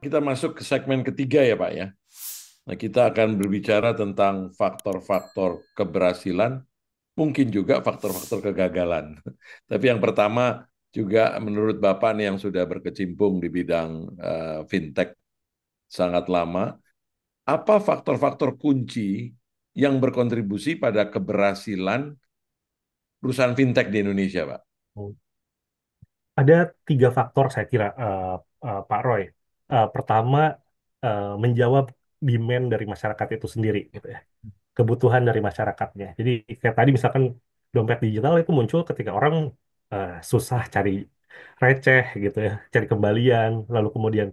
Kita masuk ke segmen ketiga ya Pak ya. Nah, kita akan berbicara tentang faktor-faktor keberhasilan, mungkin juga faktor-faktor kegagalan. Tapi yang pertama juga menurut Bapak nih yang sudah berkecimpung di bidang fintech sangat lama, apa faktor-faktor kunci yang berkontribusi pada keberhasilan perusahaan fintech di Indonesia, Pak? Ada tiga faktor saya kira, Pak Roy. Pertama, menjawab demand dari masyarakat itu sendiri, gitu ya. Kebutuhan dari masyarakatnya. Jadi kayak tadi misalkan dompet digital itu muncul ketika orang susah cari receh, gitu ya, cari kembalian, lalu kemudian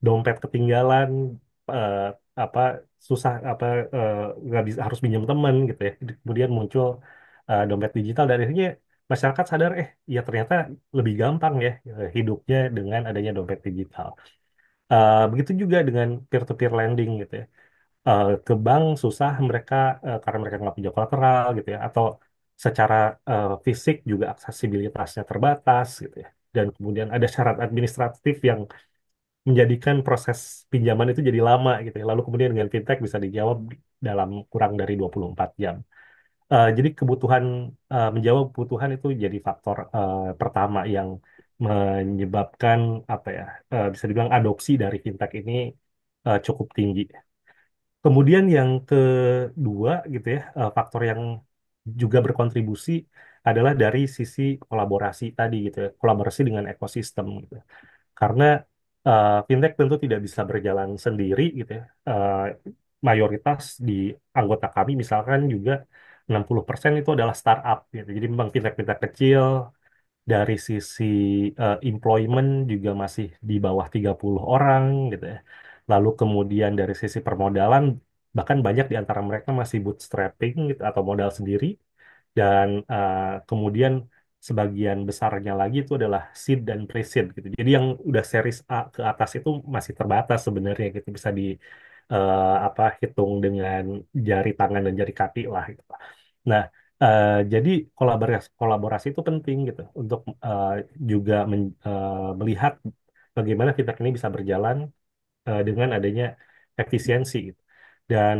dompet ketinggalan, eh, apa susah eh, nggak bisa harus minjem teman, gitu ya. Kemudian muncul dompet digital dari akhirnya masyarakat sadar, ya ternyata lebih gampang ya hidupnya dengan adanya dompet digital. Begitu juga dengan peer-to-peer lending, gitu ya. Ke bank susah mereka, karena mereka nggak punya kolateral, gitu ya, atau secara fisik juga aksesibilitasnya terbatas, gitu ya, dan kemudian ada syarat administratif yang menjadikan proses pinjaman itu jadi lama, gitu ya, lalu kemudian dengan fintech bisa dijawab dalam kurang dari 24 jam. Jadi kebutuhan, menjawab kebutuhan itu jadi faktor pertama yang menyebabkan apa ya, bisa dibilang adopsi dari fintech ini cukup tinggi. Kemudian yang kedua, gitu ya, faktor yang juga berkontribusi adalah dari sisi kolaborasi tadi, gitu ya, kolaborasi dengan ekosistem, gitu. Karena fintech tentu tidak bisa berjalan sendiri, gitu ya. Mayoritas di anggota kami misalkan juga 60% itu adalah startup, gitu. Jadi memang fintech-fintech kecil, dari sisi employment juga masih di bawah 30 orang, gitu ya. Lalu kemudian dari sisi permodalan bahkan banyak di antara mereka masih bootstrapping, gitu, atau modal sendiri, dan kemudian sebagian besarnya lagi itu adalah seed dan pre-seed, gitu. Jadi yang udah series A ke atas itu masih terbatas sebenarnya, gitu, bisa di hitung dengan jari tangan dan jari kaki lah, gitu. Nah, jadi kolaborasi itu penting, gitu, untuk juga melihat bagaimana fintech ini bisa berjalan dengan adanya efisiensi, gitu. Dan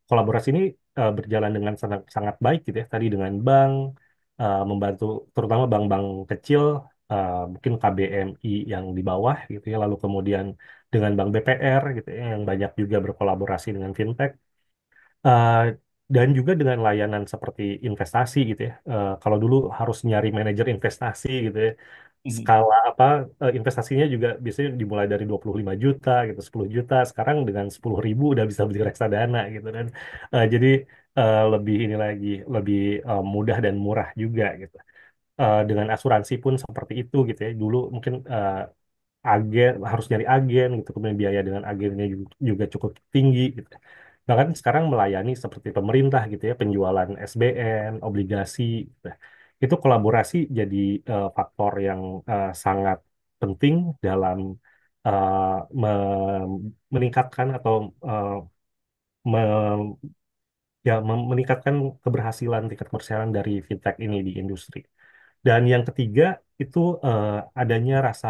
kolaborasi ini berjalan dengan sangat sangat baik, gitu ya. Tadi dengan bank, membantu terutama bank-bank kecil, mungkin KBMI yang di bawah, gitu ya. Lalu kemudian dengan Bank BPR, gitu ya, yang banyak juga berkolaborasi dengan fintech. Eh, dan juga dengan layanan seperti investasi, gitu ya. Kalau dulu harus nyari manajer investasi, gitu ya. Skala investasinya juga biasanya dimulai dari 25 juta, gitu, 10 juta. Sekarang dengan 10.000 udah bisa beli reksadana, gitu. Dan jadi lebih ini lagi, lebih mudah dan murah juga, gitu. Dengan asuransi pun seperti itu, gitu ya. Dulu mungkin agen harus nyari agen, gitu, kemudian biaya dengan agennya juga cukup tinggi, gitu. Bahkan sekarang melayani seperti pemerintah, gitu ya, penjualan SBN, obligasi, gitu. Itu kolaborasi jadi faktor yang sangat penting dalam eh, meningkatkan atau eh, me- meningkatkan keberhasilan tingkat keberhasilan dari fintech ini di industri. Dan yang ketiga itu adanya rasa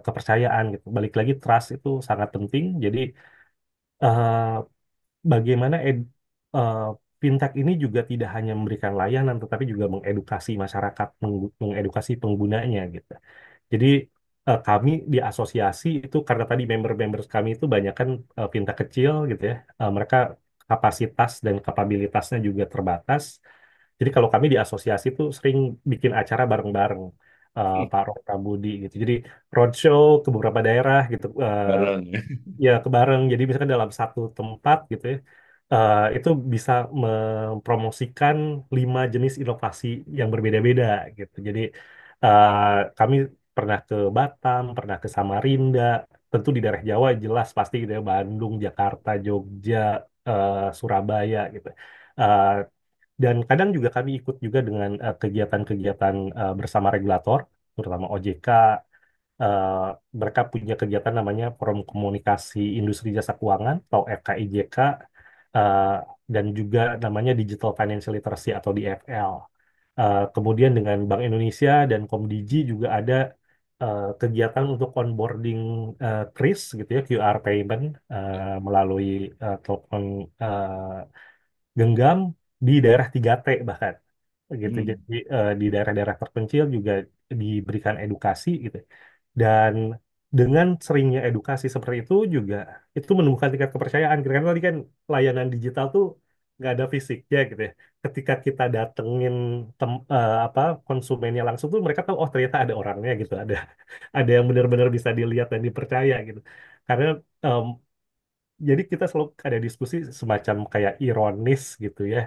kepercayaan, gitu. Balik lagi, trust itu sangat penting. Jadi eh, bagaimana eh, fintech ini juga tidak hanya memberikan layanan, tetapi juga mengedukasi masyarakat, mengedukasi penggunanya, gitu. Jadi kami di asosiasi itu, karena tadi member-member kami itu banyak kan fintech kecil, gitu ya. Mereka kapasitas dan kapabilitasnya juga terbatas. Jadi kalau kami di asosiasi itu sering bikin acara bareng-bareng, Pak Budi, gitu. Jadi roadshow ke beberapa daerah, gitu. Barang. Ya kebareng. Jadi misalkan dalam satu tempat, gitu ya, itu bisa mempromosikan 5 jenis inovasi yang berbeda-beda, gitu. Jadi eh, kami pernah ke Batam, pernah ke Samarinda, tentu di daerah Jawa jelas pasti, gitu ya, Bandung, Jakarta, Jogja, Surabaya, gitu. Eh, dan kadang juga kami ikut juga dengan kegiatan-kegiatan bersama regulator, terutama OJK. eh, Mereka punya kegiatan namanya Forum Komunikasi Industri Jasa Keuangan atau FKIJK, eh, dan juga namanya Digital Financial Literacy atau DFL. Kemudian dengan Bank Indonesia dan Komdigi juga ada kegiatan untuk onboarding kris gitu ya, QR payment melalui telepon genggam di daerah 3T bahkan gitu. Hmm. Jadi di daerah-daerah terpencil juga diberikan edukasi gitu. Dan dengan seringnya edukasi seperti itu juga itu menumbuhkan tingkat kepercayaan. Karena tadi kan layanan digital tuh nggak ada fisiknya gitu ya. Ketika kita datengin apa konsumennya langsung tuh mereka tahu oh ternyata ada orangnya gitu, ada yang benar-benar bisa dilihat dan dipercaya gitu. Karena em, jadi kita selalu ada diskusi semacam kayak ironis gitu ya,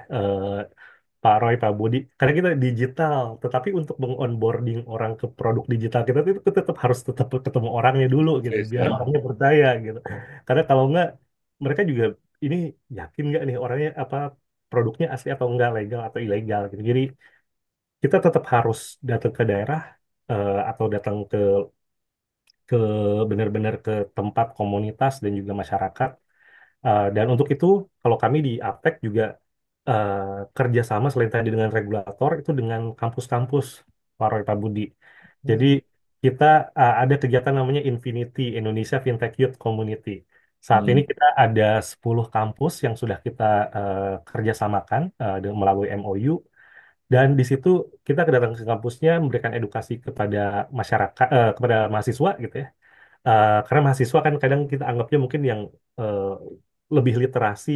Pak Roy, Pak Budi. Karena kita digital, tetapi untuk mengonboarding orang ke produk digital kita itu tetap harus tetap ketemu orangnya dulu gitu, Face biar time. orangnya percaya gitu. Karena kalau nggak, mereka juga ini yakin nggak nih orangnya apa produknya asli atau enggak, legal atau ilegal gitu. Jadi kita tetap harus datang ke daerah atau datang ke benar-benar ke tempat komunitas dan juga masyarakat. Dan untuk itu, kalau kami di Aptek juga eh, kerjasama selain tadi dengan regulator, itu dengan kampus-kampus, Pak Roy, Pak Budi. Jadi kita ada kegiatan namanya Infinity, Indonesia Fintech Youth Community. Saat ini Hmm. kita ada 10 kampus yang sudah kita kerjasamakan melalui MOU. Dan di situ kita kedatangan ke kampusnya memberikan edukasi kepada masyarakat, kepada mahasiswa gitu ya. Karena mahasiswa kan kadang kita anggapnya mungkin yang eh, lebih literasi,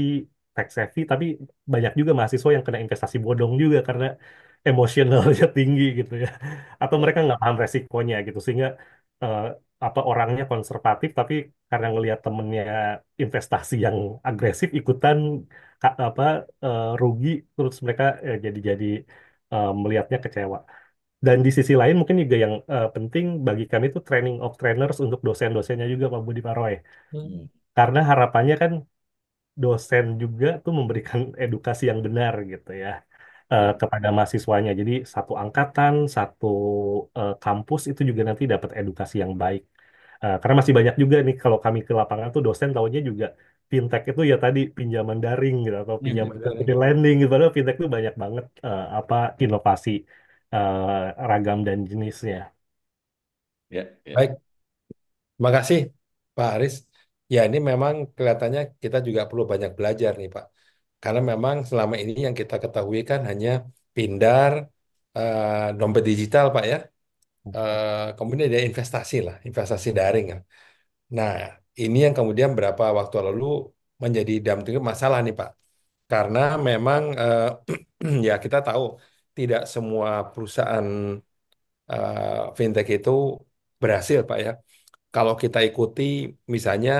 tech savvy, tapi banyak juga mahasiswa yang kena investasi bodong juga karena emosionalnya tinggi gitu ya. Atau Ya. mereka nggak paham resikonya gitu, sehingga eh, apa orangnya konservatif, tapi karena ngelihat temennya investasi yang agresif ikutan apa rugi, terus mereka jadi melihatnya kecewa. Dan di sisi lain mungkin juga yang penting bagi kami itu training of trainers untuk dosen-dosennya juga Pak Budi Paroy. Hmm. Karena harapannya kan dosen juga tuh memberikan edukasi yang benar gitu ya Ya. kepada mahasiswanya. Jadi satu angkatan, satu kampus itu juga nanti dapat edukasi yang baik. Karena masih banyak juga nih kalau kami ke lapangan tuh dosen taunya juga fintech itu ya tadi pinjaman daring gitu atau pinjaman peer-to-peer lending gitu. Padahal fintech itu banyak banget apa inovasi ragam dan jenisnya. Ya. Ya. Baik, terima kasih Pak Aris. Ya, ini memang kelihatannya kita juga perlu banyak belajar nih Pak. Karena memang selama ini yang kita ketahui kan hanya Pindar, dompet digital Pak ya. Kemudian ada investasi lah, investasi daring ya. Nah, ini yang kemudian berapa waktu lalu menjadi dalam tanda kutip masalah nih Pak. Karena memang ya kita tahu tidak semua perusahaan fintech itu berhasil Pak ya. Kalau kita ikuti misalnya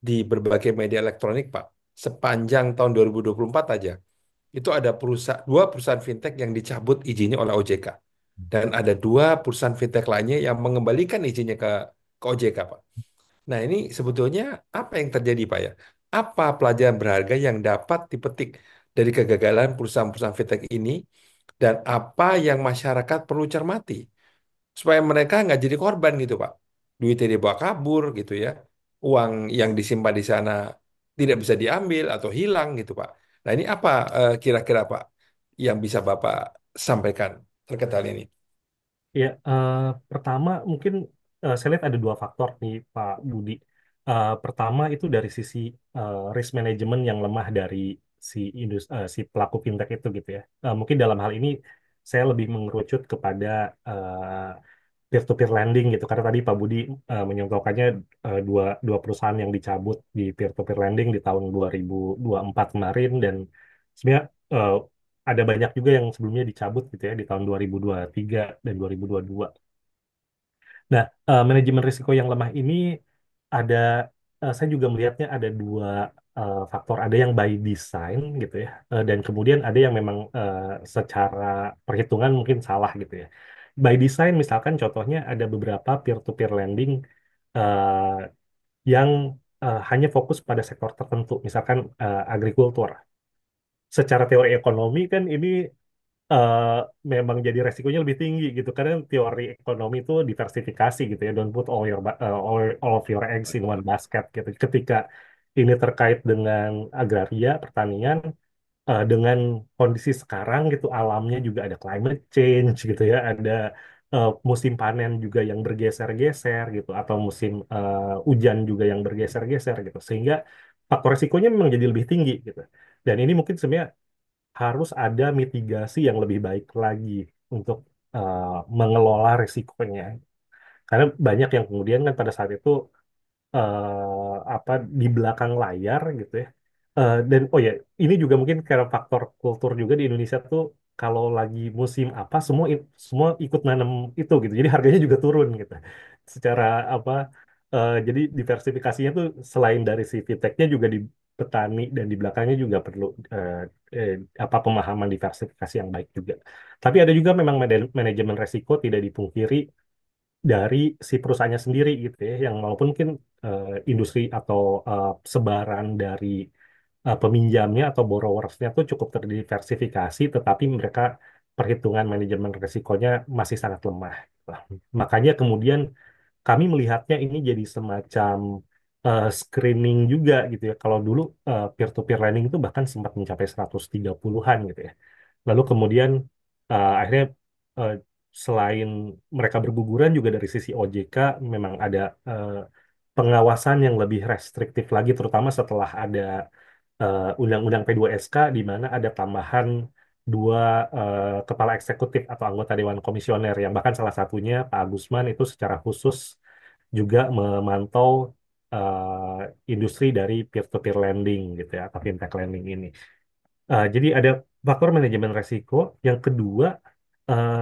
di berbagai media elektronik Pak, sepanjang tahun 2024 aja, itu ada dua perusahaan fintech yang dicabut izinnya oleh OJK. Dan ada dua perusahaan fintech lainnya yang mengembalikan izinnya ke OJK Pak. Nah ini sebetulnya apa yang terjadi Pak ya? Apa pelajaran berharga yang dapat dipetik dari kegagalan perusahaan-perusahaan fintech ini dan apa yang masyarakat perlu cermati? Supaya mereka nggak jadi korban gitu Pak. Duitnya dibawa kabur gitu ya. Uang yang disimpan di sana tidak bisa diambil atau hilang gitu Pak. Nah ini apa kira-kira Pak yang bisa Bapak sampaikan terkait hal ini? Ya, pertama mungkin saya lihat ada dua faktor nih Pak Budi. Pertama itu dari sisi risk management yang lemah dari si pelaku fintech itu gitu ya. Mungkin dalam hal ini saya lebih mengerucut kepada peer-to-peer lending gitu. Karena tadi Pak Budi menyontohkannya dua perusahaan yang dicabut di peer-to-peer lending di tahun 2024 kemarin dan sebenarnya ada banyak juga yang sebelumnya dicabut gitu ya di tahun 2023 dan 2022. Nah, manajemen risiko yang lemah ini ada, saya juga melihatnya ada dua faktor. Ada yang by design gitu ya, dan kemudian ada yang memang secara perhitungan mungkin salah gitu ya. By design misalkan contohnya ada beberapa peer-to-peer lending eh, yang hanya fokus pada sektor tertentu, misalkan agrikultur. Secara teori ekonomi kan ini eh, memang jadi resikonya lebih tinggi gitu karena teori ekonomi itu diversifikasi gitu ya, don't put all of your eggs in one basket gitu. Ketika ini terkait dengan agraria pertanian dengan kondisi sekarang gitu, alamnya juga ada climate change gitu ya, ada musim panen juga yang bergeser-geser gitu, atau musim hujan juga yang bergeser-geser gitu, sehingga faktor resikonya memang jadi lebih tinggi gitu. Dan ini mungkin sebenarnya harus ada mitigasi yang lebih baik lagi untuk mengelola risikonya. Karena banyak yang kemudian kan pada saat itu apa di belakang layar gitu ya. Dan oh ya, ini juga mungkin karena faktor kultur juga di Indonesia tuh kalau lagi musim apa semua ikut nanam itu gitu. Jadi harganya juga turun gitu. Secara apa jadi diversifikasinya tuh selain dari si fintechnya juga di petani dan di belakangnya juga perlu eh, eh, apa pemahaman diversifikasi yang baik juga. Tapi ada juga memang manajemen resiko tidak dipungkiri dari si perusahaannya sendiri gitu ya, yang walaupun mungkin industri atau sebaran dari peminjamnya atau borrowersnya tuh cukup terdiversifikasi, tetapi mereka perhitungan manajemen risikonya masih sangat lemah. Nah, makanya kemudian kami melihatnya ini jadi semacam screening juga gitu ya. Kalau dulu peer-to-peer lending itu bahkan sempat mencapai 130-an gitu ya. Lalu kemudian akhirnya eh, selain mereka berguguran juga dari sisi OJK memang ada eh, pengawasan yang lebih restriktif lagi, terutama setelah ada Undang-Undang P2SK di mana ada tambahan dua kepala eksekutif atau anggota Dewan Komisioner yang bahkan salah satunya Pak Agusman itu secara khusus juga memantau industri dari peer-to-peer lending gitu ya atau fintech lending ini. Jadi ada faktor manajemen resiko. Yang kedua, eh,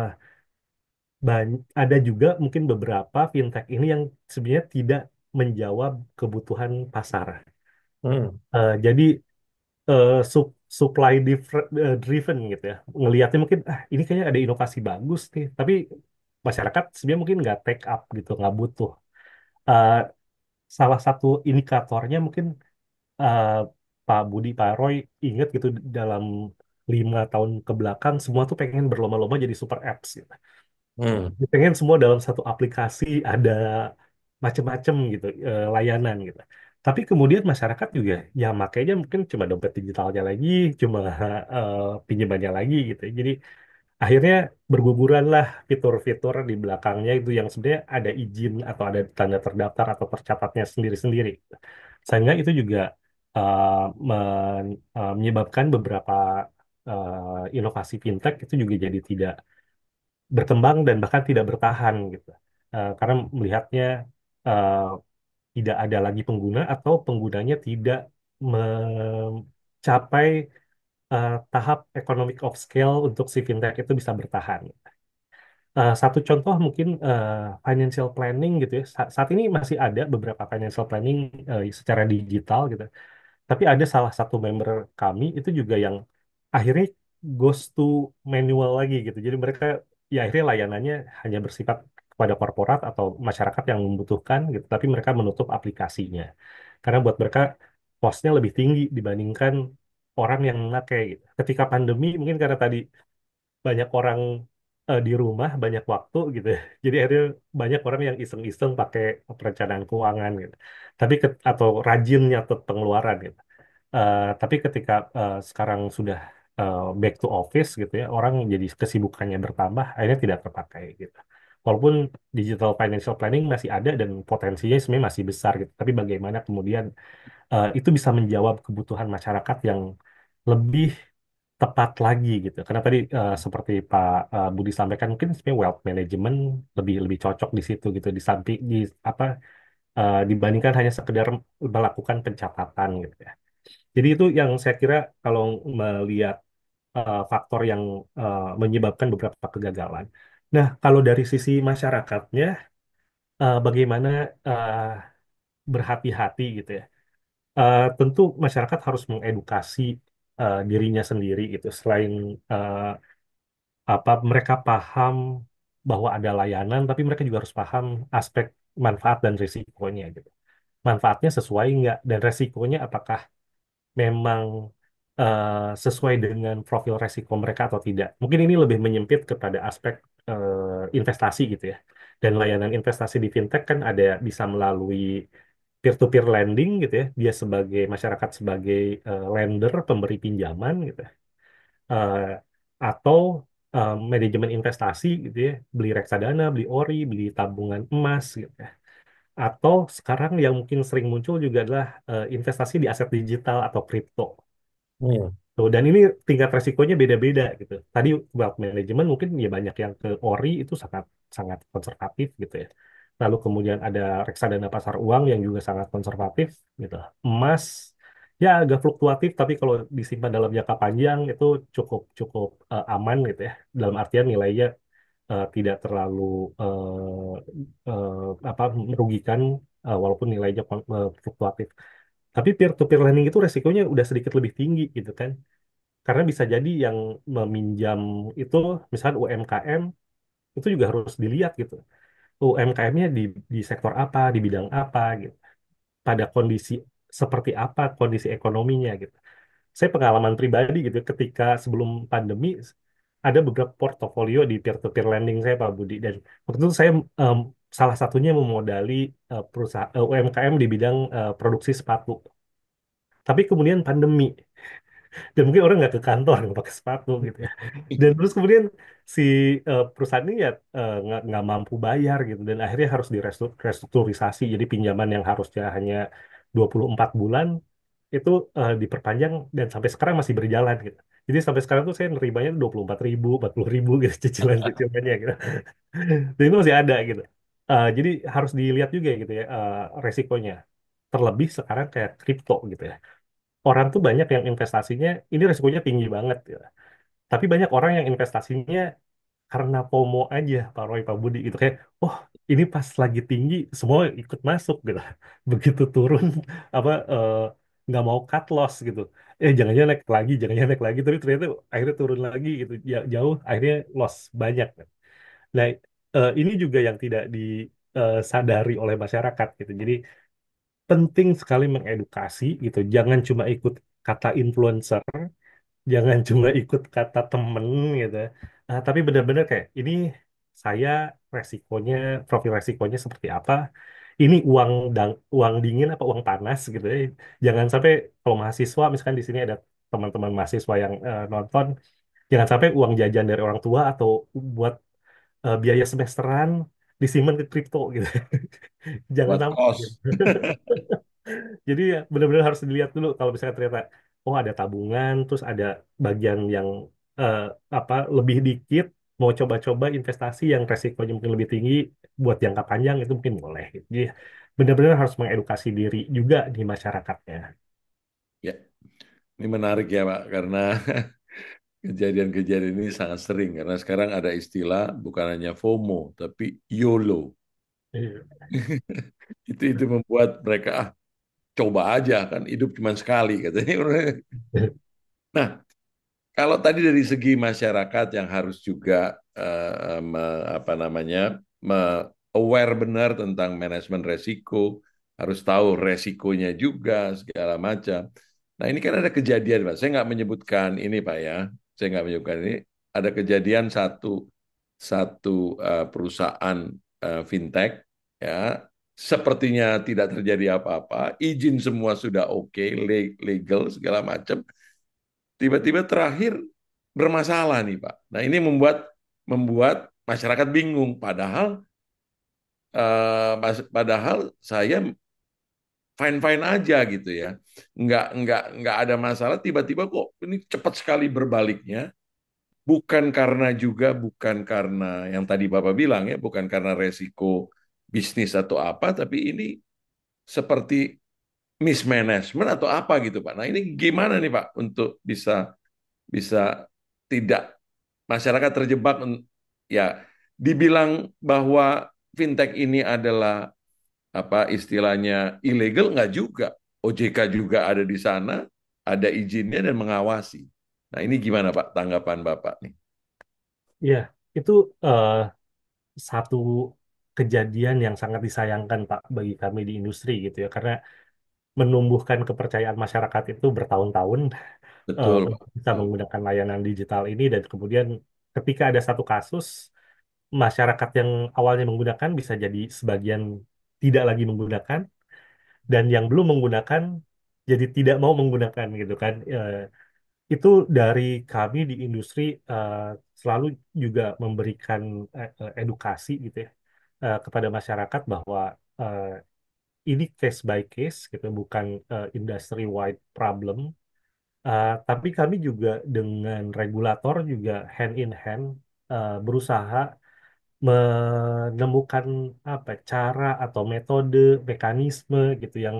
ada juga mungkin beberapa fintech ini yang sebenarnya tidak menjawab kebutuhan pasar. Hmm. Jadi supply driven gitu ya. Ngelihatnya mungkin ini kayaknya ada inovasi bagus nih, tapi masyarakat sebenarnya mungkin nggak take up gitu, nggak butuh. Eh, Salah satu indikatornya mungkin eh, Pak Budi, Pak Roy ingat gitu dalam 5 tahun ke belakang semua tuh pengen berlomba-lomba jadi super apps gitu. Hmm. Pengen semua dalam satu aplikasi ada macam-macam gitu layanan gitu. Tapi kemudian masyarakat juga ya makanya mungkin cuma dompet digitalnya lagi, cuma pinjamannya lagi gitu. Jadi akhirnya berguguranlah fitur-fitur di belakangnya itu yang sebenarnya ada izin atau ada tanda terdaftar atau tercatatnya sendiri-sendiri. Sehingga itu juga menyebabkan beberapa inovasi fintech itu juga jadi tidak berkembang dan bahkan tidak bertahan gitu. Karena melihatnya eh, tidak ada lagi pengguna atau penggunanya tidak mencapai tahap economic of scale untuk si fintech itu bisa bertahan. Satu contoh mungkin financial planning gitu ya. Saat ini masih ada beberapa financial planning secara digital gitu. Tapi ada salah satu member kami itu juga yang akhirnya goes to manual lagi gitu. Jadi mereka ya akhirnya layanannya hanya bersifat kepada korporat atau masyarakat yang membutuhkan gitu. Tapi mereka menutup aplikasinya. Karena buat mereka cost-nya lebih tinggi dibandingkan orang yang memakai gitu. Ketika pandemi mungkin karena tadi banyak orang di rumah banyak waktu gitu ya. Jadi akhirnya banyak orang yang iseng-iseng pakai perencanaan keuangan gitu. Atau rajin nyatet pengeluaran gitu. Tapi ketika sekarang sudah back to office gitu ya, orang jadi kesibukannya bertambah, akhirnya tidak terpakai gitu. Walaupun digital financial planning masih ada dan potensinya sebenarnya masih besar gitu. Tapi bagaimana kemudian itu bisa menjawab kebutuhan masyarakat yang lebih tepat lagi gitu. Karena tadi seperti Pak Budi sampaikan mungkin sebenarnya wealth management lebih lebih cocok di situ gitu di samping di apa dibandingkan hanya sekedar melakukan pencatatan gitu ya. Jadi itu yang saya kira kalau melihat faktor yang menyebabkan beberapa kegagalan. Nah, kalau dari sisi masyarakatnya bagaimana uh, berhati-hati gitu ya. Tentu masyarakat harus mengedukasi dirinya sendiri gitu. Selain eh, apa mereka paham bahwa ada layanan, tapi mereka juga harus paham aspek manfaat dan risikonya gitu. Manfaatnya sesuai nggak dan resikonya apakah memang sesuai dengan profil resiko mereka atau tidak. Mungkin ini lebih menyempit kepada aspek investasi gitu ya. Dan layanan investasi di fintech kan ada bisa melalui peer-to-peer lending gitu ya. Dia sebagai masyarakat sebagai lender, pemberi pinjaman gitu. Ya. Atau manajemen investasi gitu ya, beli reksadana, beli ori, beli tabungan emas gitu ya. Atau sekarang yang mungkin sering muncul juga adalah investasi di aset digital atau kripto. Hmm. Tuh, dan ini tingkat resikonya beda-beda gitu. Tadi wealth management mungkin ya banyak yang ke ori itu sangat sangat konservatif gitu ya. Lalu kemudian ada reksadana pasar uang yang juga sangat konservatif gitu. Emas ya agak fluktuatif tapi kalau disimpan dalam jangka panjang itu cukup cukup aman gitu ya. Dalam artian nilainya tidak terlalu apa merugikan walaupun nilainya fluktuatif. Tapi peer-to-peer lending itu resikonya udah sedikit lebih tinggi gitu kan. Karena bisa jadi yang meminjam itu, misalnya UMKM, itu juga harus dilihat gitu. UMKM-nya di sektor apa, di bidang apa, gitu. Pada kondisi seperti apa kondisi ekonominya gitu. Saya pengalaman pribadi gitu, ketika sebelum pandemi, ada beberapa portofolio di peer-to-peer lending saya, Pak Budi. Dan waktu itu saya salah satunya memodali perusahaan UMKM di bidang produksi sepatu. Tapi kemudian pandemi, dan mungkin orang nggak ke kantor nggak pakai sepatu gitu ya, dan terus kemudian si perusahaan ini ya nggak mampu bayar gitu dan akhirnya harus direstrukturisasi, jadi pinjaman yang harusnya hanya 24 bulan itu diperpanjang dan sampai sekarang masih berjalan gitu. Jadi sampai sekarang tuh saya nerimanya 24.000 40.000 gitu cicilan-cicilannya gitu. Dan itu masih ada gitu. Jadi harus dilihat juga gitu ya resikonya, terlebih sekarang kayak kripto gitu ya, orang tuh banyak yang investasinya ini resikonya tinggi banget ya. Tapi banyak orang yang investasinya karena FOMO aja, Pak Roy, Pak Budi gitu kayak, oh ini pas lagi tinggi semua ikut masuk gitu. Begitu turun apa nggak mau cut loss gitu. Jangan-jangan naik lagi, jangan-jangan naik lagi, tapi ternyata akhirnya turun lagi gitu. Jauh akhirnya loss banyak. Nah, ini juga yang tidak disadari oleh masyarakat gitu. Jadi penting sekali mengedukasi gitu. Jangan cuma ikut kata influencer, jangan cuma ikut kata temen gitu. Tapi benar-benar kayak ini saya resikonya, profil resikonya seperti apa. Ini uang dingin apa uang panas gitu ya. Jangan sampai kalau mahasiswa, misalkan di sini ada teman-teman mahasiswa yang nonton, jangan sampai uang jajan dari orang tua atau buat biaya semesteran disimpan ke kripto gitu. Jangan Buat sampai gitu. kos. Jadi ya benar-benar harus dilihat dulu kalau misalnya ternyata oh ada tabungan, terus ada bagian yang eh, apa lebih dikit, mau coba-coba investasi yang resikonya mungkin lebih tinggi buat jangka panjang itu mungkin boleh. Gitu. Jadi benar-benar harus mengedukasi diri juga di masyarakatnya. Ya, ini menarik ya Pak, karena kejadian-kejadian ini sangat sering. Karena sekarang ada istilah bukan hanya FOMO, tapi YOLO. Iya. Itu membuat mereka, coba aja kan, hidup cuma sekali katanya. Nah, kalau tadi dari segi masyarakat yang harus juga apa namanya, aware benar tentang manajemen resiko, harus tahu resikonya juga segala macam. Nah ini kan ada kejadian, Pak. Saya nggak menyebutkan ini, Pak ya. Saya nggak menyebutkan ini. Ada kejadian satu satu perusahaan fintech ya, sepertinya tidak terjadi apa-apa, izin semua sudah oke, legal segala macam. Tiba-tiba terakhir bermasalah nih Pak. Nah ini membuat membuat masyarakat bingung. Padahal saya fine-fine aja gitu ya, nggak ada masalah. Tiba-tiba kok ini cepat sekali berbaliknya. Bukan karena yang tadi Bapak bilang ya, bukan karena resiko bisnis atau apa, tapi ini seperti mismanagement atau apa gitu Pak. Nah ini gimana nih Pak untuk bisa bisa tidak masyarakat terjebak ya, dibilang bahwa fintech ini adalah apa istilahnya ilegal nggak juga. OJK juga ada di sana, ada izinnya dan mengawasi. Nah, ini gimana Pak tanggapan Bapak nih? Ya, itu satu kejadian yang sangat disayangkan Pak bagi kami di industri gitu ya, karena menumbuhkan kepercayaan masyarakat itu bertahun-tahun Betul, Pak. untuk bisa Betul. menggunakan layanan digital ini dan kemudian ketika ada satu kasus masyarakat yang awalnya menggunakan bisa jadi sebagian tidak lagi menggunakan dan yang belum menggunakan jadi tidak mau menggunakan gitu kan. itu dari kami di industri selalu juga memberikan edukasi gitu ya kepada masyarakat bahwa eh, ini case by case gitu, bukan industry wide problem. Tapi kami juga dengan regulator juga hand in hand berusaha menemukan apa cara atau metode mekanisme gitu yang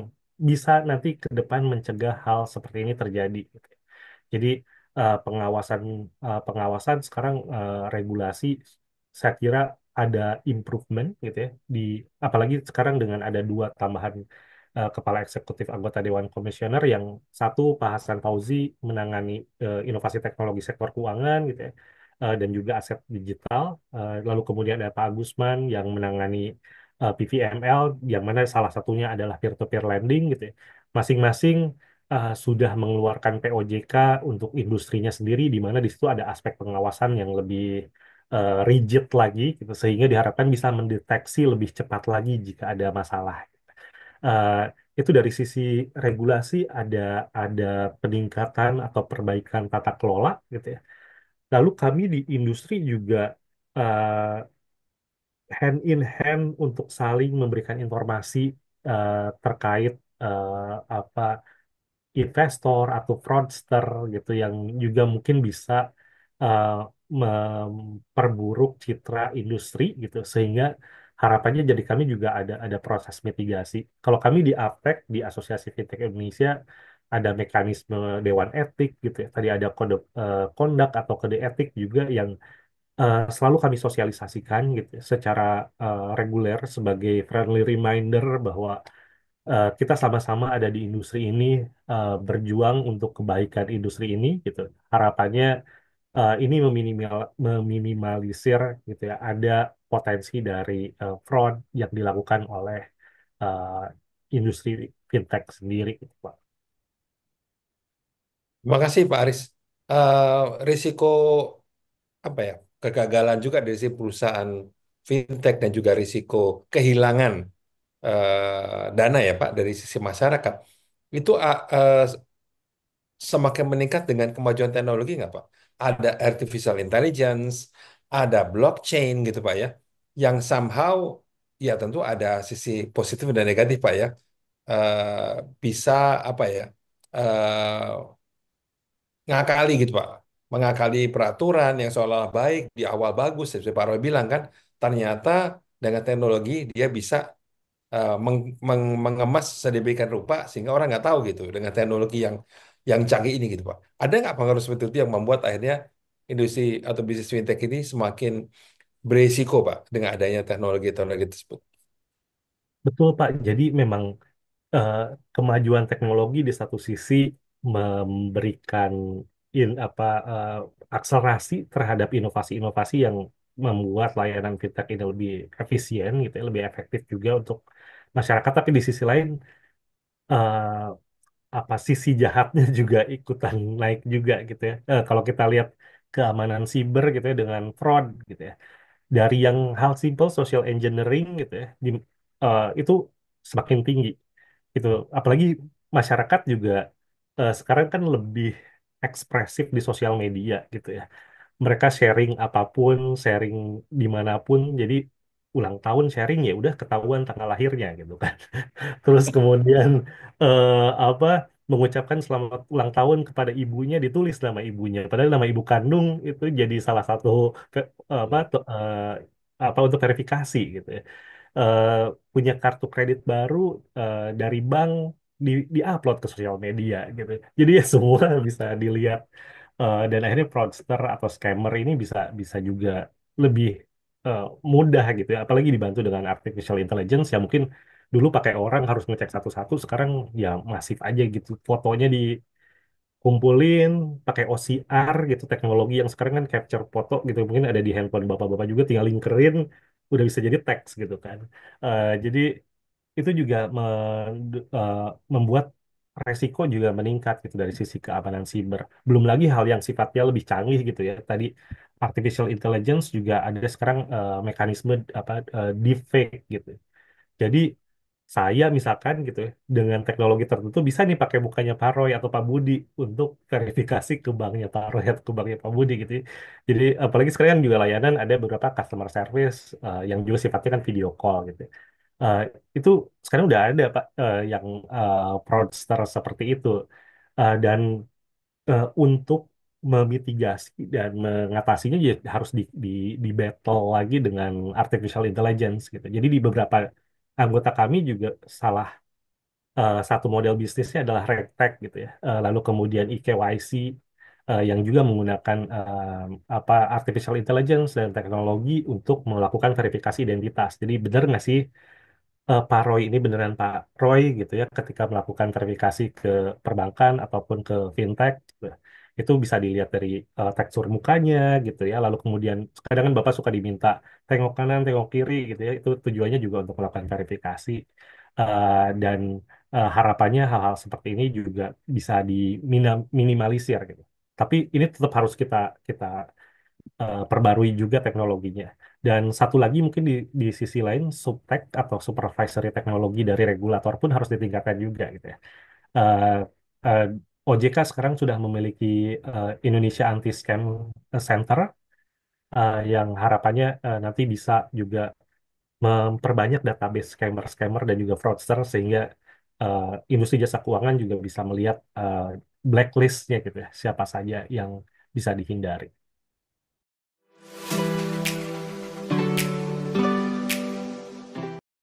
bisa nanti ke depan mencegah hal seperti ini terjadi gitu. Jadi pengawasan pengawasan sekarang regulasi saya kira ada improvement gitu ya di apalagi sekarang dengan ada dua tambahan kepala eksekutif anggota Dewan Komisioner yang satu Pak Hasan Fauzi menangani inovasi teknologi sektor keuangan gitu ya dan juga aset digital. Lalu kemudian ada Pak Agusman yang menangani PVML yang mana salah satunya adalah peer-to-peer lending gitu ya. Masing-masing sudah mengeluarkan POJK untuk industrinya sendiri, di mana di situ ada aspek pengawasan yang lebih rigid lagi, gitu, sehingga diharapkan bisa mendeteksi lebih cepat lagi jika ada masalah. Eh, itu dari sisi regulasi ada peningkatan atau perbaikan tata kelola, gitu ya. Lalu kami di industri juga eh, hand in hand untuk saling memberikan informasi terkait apa investor atau fraudster gitu yang juga mungkin bisa uh, memperburuk citra industri gitu sehingga harapannya jadi kami juga ada proses mitigasi. Kalau kami di APTEK di Asosiasi Fintech Indonesia ada mekanisme dewan etik gitu ya. Tadi ada kode kondak atau kode etik juga yang selalu kami sosialisasikan gitu ya, secara reguler sebagai friendly reminder bahwa kita sama-sama ada di industri ini berjuang untuk kebaikan industri ini gitu. Harapannya ini meminimalisir gitu ya ada potensi dari fraud yang dilakukan oleh uh, industri fintech sendiri gitu, Pak. Terima kasih Pak Aris. Eh, Risiko apa ya kegagalan juga dari si perusahaan fintech dan juga risiko kehilangan dana ya Pak dari sisi masyarakat itu semakin meningkat dengan kemajuan teknologi nggak Pak? Ada artificial intelligence, ada blockchain gitu Pak ya, yang somehow ya tentu ada sisi positif dan negatif Pak ya. Eh, Bisa apa ya ngakali gitu Pak, mengakali peraturan yang seolah-olah baik di awal bagus seperti Pak Roy bilang kan, ternyata dengan teknologi dia bisa mengemas sedemikian rupa sehingga orang nggak tahu gitu dengan teknologi yang canggih ini gitu Pak. Ada nggak pengaruh seperti itu yang membuat akhirnya industri atau bisnis fintech ini semakin berisiko Pak dengan adanya teknologi-teknologi tersebut? Betul, Pak. Jadi memang eh, kemajuan teknologi di satu sisi memberikan apa akselerasi terhadap inovasi-inovasi yang membuat layanan fintech ini lebih efisien gitu ya, lebih efektif juga untuk masyarakat. Tapi di sisi lain eh, apa sisi jahatnya juga ikutan naik juga gitu ya. Kalau kita lihat keamanan siber gitu ya dengan fraud gitu ya. Dari yang hal simple social engineering gitu ya, itu semakin tinggi gitu. Apalagi masyarakat juga sekarang kan lebih ekspresif di sosial media gitu ya. Mereka sharing apapun, sharing dimanapun. Jadi ulang tahun sharing ya udah ketahuan tanggal lahirnya gitu kan. Terus kemudian apa mengucapkan selamat ulang tahun kepada ibunya ditulis nama ibunya. Padahal nama ibu kandung itu jadi salah satu apa untuk verifikasi gitu ya. Eh, Punya kartu kredit baru dari bank di-upload ke sosial media gitu. Jadi ya semua bisa dilihat dan akhirnya fraudster atau scammer ini bisa bisa juga lebih eh, mudah gitu ya. Apalagi dibantu dengan artificial intelligence yang mungkin dulu pakai orang harus ngecek satu-satu, sekarang ya masif aja gitu. Fotonya dikumpulin pakai OCR gitu, teknologi yang sekarang kan capture foto gitu. Mungkin ada di handphone bapak-bapak juga, tinggal linkerin, udah bisa jadi teks gitu kan. Jadi itu juga eh, membuat resiko juga meningkat gitu dari sisi keamanan siber. Belum lagi hal yang sifatnya lebih canggih gitu ya. Tadi artificial intelligence juga ada sekarang mekanisme apa deepfake gitu. Jadi saya misalkan gitu ya, dengan teknologi tertentu bisa nih pakai mukanya Pak Roy atau Pak Budi untuk verifikasi ke banknya Pak Roy atau ke banknya Pak Budi gitu ya. Jadi apalagi sekarang kan juga layanan ada beberapa customer service yang juga sifatnya kan video call gitu ya. Eh, itu sekarang udah ada Pak yang fraudster seperti itu. Dan untuk memitigasi dan mengatasinya ya harus di battle lagi dengan artificial intelligence gitu. Jadi di beberapa anggota kami juga salah satu model bisnisnya adalah RegTech gitu ya. Lalu kemudian eKYC yang juga menggunakan apa artificial intelligence dan teknologi untuk melakukan verifikasi identitas. Jadi benar nggak sih Pak Roy ini beneran Pak Roy gitu ya ketika melakukan verifikasi ke perbankan ataupun ke fintech gitu. Itu bisa dilihat dari tekstur mukanya gitu ya. Lalu kemudian kadang kan Bapak suka diminta tengok kanan, tengok kiri gitu ya. Itu tujuannya juga untuk melakukan verifikasi. Dan harapannya hal-hal seperti ini juga bisa diminimalisir gitu. Tapi ini tetap harus kita kita perbarui juga teknologinya. Dan satu lagi mungkin di sisi lain subtek atau supervisory teknologi dari regulator pun harus ditingkatkan juga gitu ya. Eh, eh, OJK sekarang sudah memiliki Indonesia Anti Scam Center yang harapannya nanti bisa juga memperbanyak database scammer-scammer dan juga fraudster sehingga industri jasa keuangan juga bisa melihat blacklistnya gitu ya siapa saja yang bisa dihindari.